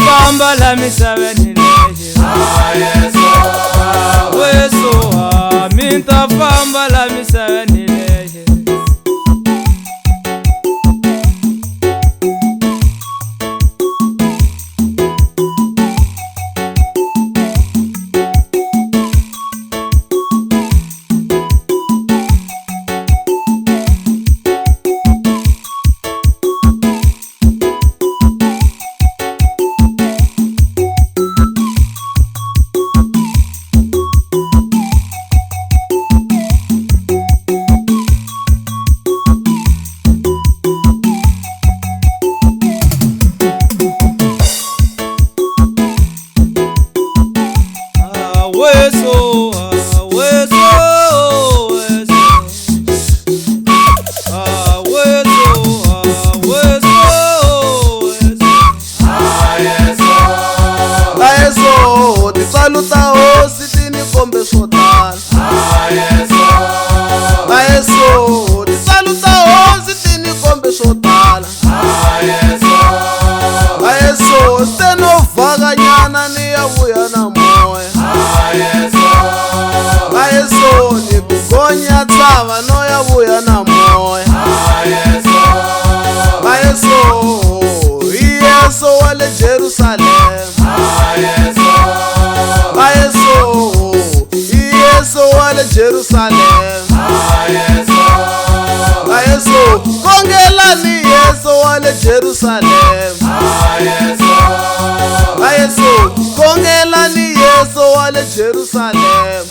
famba la misaveni leyi Yesu minta famba la misaveni leyi Saluta hosi tini kombe sotala Yesu ti saluta hosi tini kombe sotala Yesu steno vaganyana ni ya vuya na moya Yesu ni bugonya tsava no ya vuya na moya Yesu wale Jerusalem Yesu wale Jerusalem Yesu kongela ni Yesu wale Jerusalem Yesu kongela ni Yesu wale Jerusalem